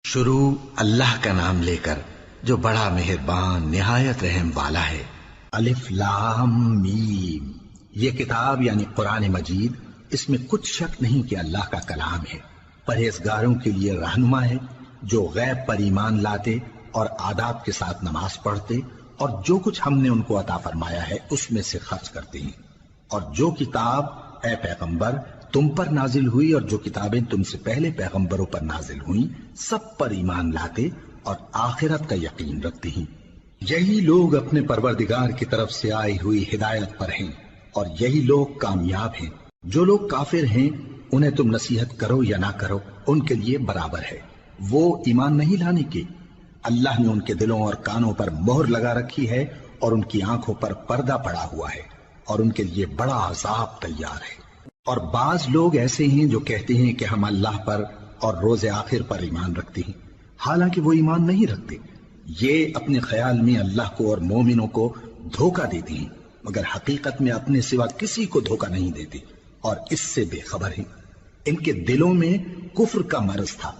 شروع اللہ کا نام لے کر جو بڑا مہربان نہایت رحم والا ہے۔ الف لام میم، یہ کتاب یعنی قرآن مجید، اس میں کچھ شک نہیں کہ اللہ کا کلام ہے، پرہیزگاروں کے لیے رہنما ہے جو غیب پر ایمان لاتے اور آداب کے ساتھ نماز پڑھتے اور جو کچھ ہم نے ان کو عطا فرمایا ہے اس میں سے خرچ کرتے ہیں، اور جو کتاب اے پیغمبر تم پر نازل ہوئی اور جو کتابیں تم سے پہلے پیغمبروں پر نازل ہوئیں سب پر ایمان لاتے اور آخرت کا یقین رکھتے ہیں۔ یہی لوگ اپنے پروردگار کی طرف سے آئی ہوئی ہدایت پر ہیں اور یہی لوگ کامیاب ہیں۔ جو لوگ کافر ہیں انہیں تم نصیحت کرو یا نہ کرو ان کے لیے برابر ہے، وہ ایمان نہیں لانے کے۔ اللہ نے ان کے دلوں اور کانوں پر مہر لگا رکھی ہے اور ان کی آنکھوں پر پردہ پڑا ہوا ہے اور ان کے لیے بڑا عذاب تیار ہے۔ اور بعض لوگ ایسے ہیں جو کہتے ہیں کہ ہم اللہ پر اور روز آخر پر ایمان رکھتے ہیں، حالانکہ وہ ایمان نہیں رکھتے۔ یہ اپنے خیال میں اللہ کو اور مومنوں کو دھوکہ دیتے ہیں، مگر حقیقت میں اپنے سوا کسی کو دھوکہ نہیں دیتے اور اس سے بے خبر ہیں۔ ان کے دلوں میں کفر کا مرض تھا،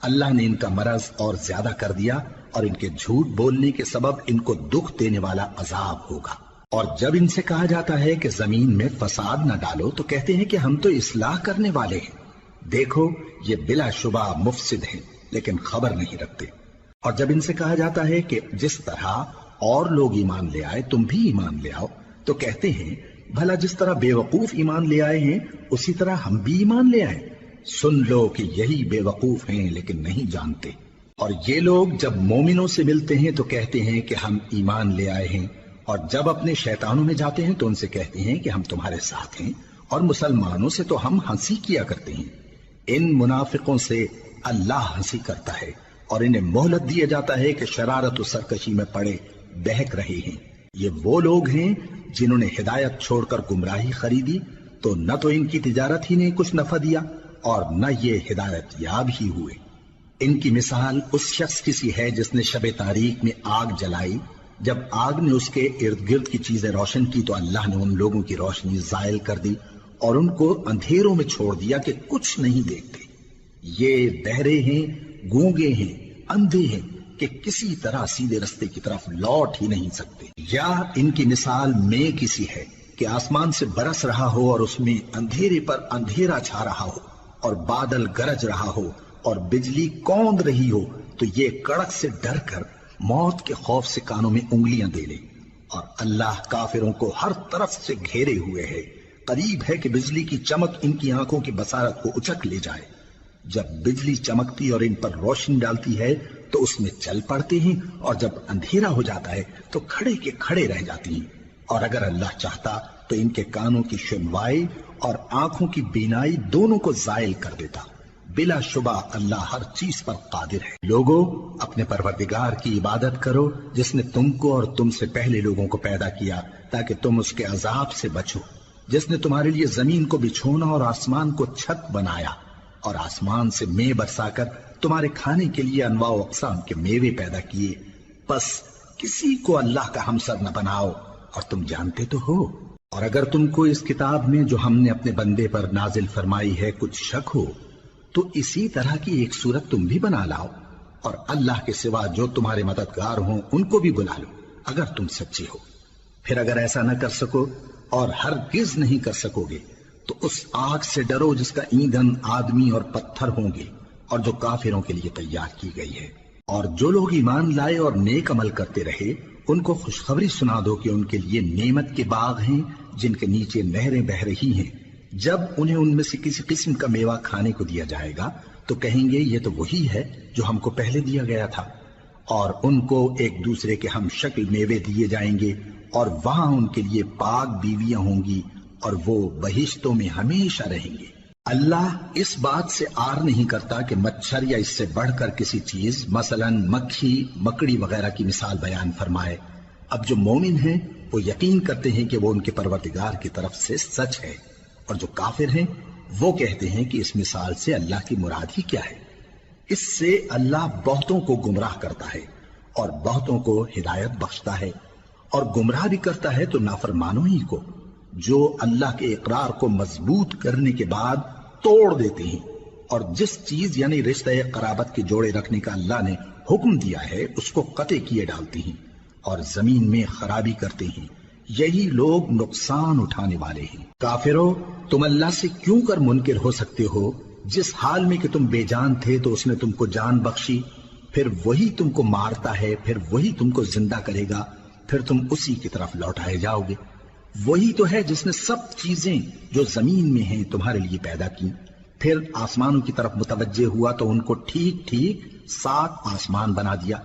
اللہ نے ان کا مرض اور زیادہ کر دیا اور ان کے جھوٹ بولنے کے سبب ان کو دکھ دینے والا عذاب ہوگا۔ اور جب ان سے کہا جاتا ہے کہ زمین میں فساد نہ ڈالو تو کہتے ہیں کہ ہم تو اصلاح کرنے والے ہیں۔ دیکھو یہ بلا شبہ مفسد ہیں لیکن خبر نہیں رکھتے۔ اور جب ان سے کہا جاتا ہے کہ جس طرح اور لوگ ایمان لے آئے تم بھی ایمان لے آؤ تو کہتے ہیں بھلا جس طرح بے وقوف ایمان لے آئے ہیں اسی طرح ہم بھی ایمان لے آئے۔ سن لو کہ یہی بے وقوف ہیں لیکن نہیں جانتے۔ اور یہ لوگ جب مومنوں سے ملتے ہیں تو کہتے ہیں کہ ہم ایمان لے آئے ہیں، اور جب اپنے شیطانوں میں جاتے ہیں تو ان سے کہتے ہیں کہ ہم تمہارے ساتھ ہیں، اور مسلمانوں سے تو ہم ہنسی کیا کرتے ہیں۔ ان منافقوں سے اللہ ہنسی کرتا ہے اور انہیں مہلت دیا جاتا ہے کہ شرارت و سرکشی میں پڑے بہک رہے ہیں۔ یہ وہ لوگ ہیں جنہوں نے ہدایت چھوڑ کر گمراہی خریدی تو نہ تو ان کی تجارت ہی نے کچھ نفع دیا اور نہ یہ ہدایت یاب ہی ہوئے۔ ان کی مثال اس شخص کی سی ہے جس نے شب تاریک میں آگ جلائی، جب آگ نے اس کے ارد گرد کی چیزیں روشن کی تو اللہ نے ان لوگوں کی روشنی زائل کر دی اور ان کو اندھیروں میں چھوڑ دیا کہ کچھ نہیں دیکھتے۔ یہ بہرے ہیں، گونگے ہیں، اندھے ہیں کہ کسی طرح سیدھے رستے کی طرف لوٹ ہی نہیں سکتے۔ یا ان کی مثال میں کسی ہے کہ آسمان سے برس رہا ہو اور اس میں اندھیرے پر اندھیرا چھا رہا ہو اور بادل گرج رہا ہو اور بجلی کوند رہی ہو تو یہ کڑک سے ڈر کر موت کے خوف سے کانوں میں انگلیاں دے لے۔ اور اللہ کافروں کو ہر طرف سے گھیرے ہوئے ہے، قریب ہے کہ بجلی کی چمک ان کی آنکھوں کی بصارت کو اچک لے جائے۔ جب بجلی چمکتی اور ان پر روشنی ڈالتی ہے تو اس میں چل پڑتے ہیں، اور جب اندھیرا ہو جاتا ہے تو کھڑے کے کھڑے رہ جاتے ہیں۔ اور اگر اللہ چاہتا تو ان کے کانوں کی سنوائی اور آنکھوں کی بینائی دونوں کو زائل کر دیتا۔ بلا شبہ اللہ ہر چیز پر قادر ہے۔ لوگوں اپنے پروردگار کی عبادت کرو جس نے تم کو اور تم سے پہلے لوگوں کو پیدا کیا تاکہ تم اس کے عذاب سے بچو، جس نے تمہارے لیے زمین کو بچھونا اور آسمان کو چھت بنایا اور آسمان سے مے برسا کر تمہارے کھانے کے لیے انواع و اقسام کے میوے پیدا کیے۔ بس کسی کو اللہ کا ہمسر نہ بناؤ اور تم جانتے تو ہو۔ اور اگر تم کو اس کتاب میں جو ہم نے اپنے بندے پر نازل فرمائی ہے کچھ شک ہو تو اسی طرح کی ایک صورت تم بھی بنا لاؤ، اور اللہ کے سوا جو تمہارے مددگار ہوں ان کو بھی بلا لو اگر تم سچے ہو۔ پھر اگر ایسا نہ کر سکو اور ہرگز نہیں کر سکو گے تو اس آگ سے ڈرو جس کا ایندھن آدمی اور پتھر ہوں گے اور جو کافروں کے لیے تیار کی گئی ہے۔ اور جو لوگ ایمان لائے اور نیک عمل کرتے رہے ان کو خوشخبری سنا دو کہ ان کے لیے نعمت کے باغ ہیں جن کے نیچے نہریں بہ رہی ہیں۔ جب انہیں ان میں سے کسی قسم کا میوہ کھانے کو دیا جائے گا تو کہیں گے یہ تو وہی ہے جو ہم کو پہلے دیا گیا تھا، اور ان کو ایک دوسرے کے ہم شکل میوے دیے جائیں گے اور وہاں ان کے لیے پاک بیویاں ہوں گی اور وہ بہشتوں میں ہمیشہ رہیں گے۔ اللہ اس بات سے آر نہیں کرتا کہ مچھر یا اس سے بڑھ کر کسی چیز مثلا مکھی مکڑی وغیرہ کی مثال بیان فرمائے۔ اب جو مومن ہیں وہ یقین کرتے ہیں کہ وہ ان کے پروردگار کی طرف سے سچ ہے، اور جو کافر ہیں وہ کہتے ہیں کہ اس مثال سے اللہ کی مراد ہی کیا ہے۔ اس سے اللہ بہتوں کو گمراہ کرتا ہے اور بہتوں کو ہدایت بخشتا ہے، اور گمراہ بھی کرتا ہے تو نافرمانوں ہی کو، جو اللہ کے اقرار کو مضبوط کرنے کے بعد توڑ دیتے ہیں اور جس چیز یعنی رشتہ قرابت کے جوڑے رکھنے کا اللہ نے حکم دیا ہے اس کو قطع کیے ڈالتی ہیں اور زمین میں خرابی کرتے ہیں، یہی لوگ نقصان اٹھانے والے ہیں۔ کافرو، تم اللہ سے کیوں کر منکر ہو سکتے ہو؟ جس حال میں کہ تم بے جان تھے تو اس نے تم کو جان بخشی، پھر وہی تم کو مارتا ہے، پھر وہی تم کو زندہ کرے گا، پھر تم اسی کی طرف لوٹائے جاؤ گے۔ وہی تو ہے جس نے سب چیزیں جو زمین میں ہیں تمہارے لیے پیدا کی، پھر آسمانوں کی طرف متوجہ ہوا تو ان کو ٹھیک ٹھیک 7 آسمان بنا دیا،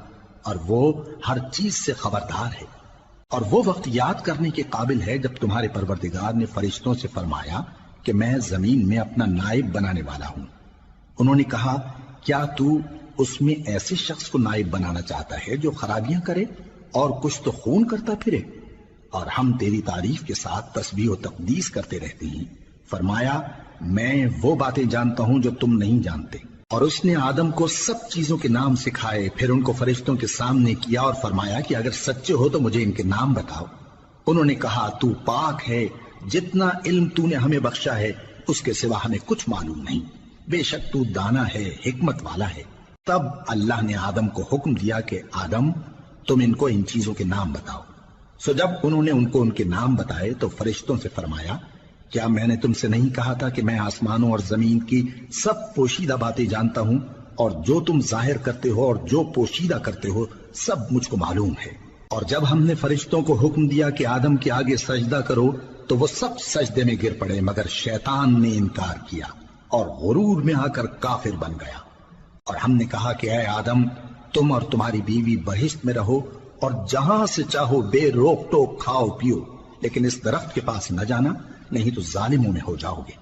اور وہ ہر چیز سے خبردار ہے۔ اور وہ وقت یاد کرنے کے قابل ہے جب تمہارے پروردگار نے فرشتوں سے فرمایا کہ میں زمین میں اپنا نائب بنانے والا ہوں۔ انہوں نے کہا، کیا تو اس میں ایسے شخص کو نائب بنانا چاہتا ہے جو خرابیاں کرے اور کچھ تو خون کرتا پھرے؟ اور ہم تیری تعریف کے ساتھ تسبیح و تقدیس کرتے رہتے ہیں۔ فرمایا، میں وہ باتیں جانتا ہوں جو تم نہیں جانتے۔ اور اس نے آدم کو سب چیزوں کے نام سکھائے، پھر ان کو فرشتوں کے سامنے کیا اور فرمایا کہ اگر سچے ہو تو مجھے ان کے نام بتاؤ۔ انہوں نے کہا، تو پاک ہے، جتنا علم تو نے ہمیں بخشا ہے اس کے سوا ہمیں کچھ معلوم نہیں، بے شک تو دانا ہے، حکمت والا ہے۔ تب اللہ نے آدم کو حکم دیا کہ آدم، تم ان کو ان چیزوں کے نام بتاؤ۔ سو جب انہوں نے ان کو ان کے نام بتائے تو فرشتوں سے فرمایا، کیا میں نے تم سے نہیں کہا تھا کہ میں آسمانوں اور زمین کی سب پوشیدہ باتیں جانتا ہوں، اور جو تم ظاہر کرتے ہو اور جو پوشیدہ کرتے ہو سب مجھ کو معلوم ہے۔ اور جب ہم نے فرشتوں کو حکم دیا کہ آدم کے آگے سجدہ کرو تو وہ سب سجدے میں گر پڑے مگر شیطان نے انکار کیا اور غرور میں آ کر کافر بن گیا۔ اور ہم نے کہا کہ اے آدم، تم اور تمہاری بیوی بہشت میں رہو اور جہاں سے چاہو بے روک ٹوک کھاؤ پیو، لیکن اس درخت کے پاس نہ جانا، نہیں تو ظالموں میں ہو جاؤ گے۔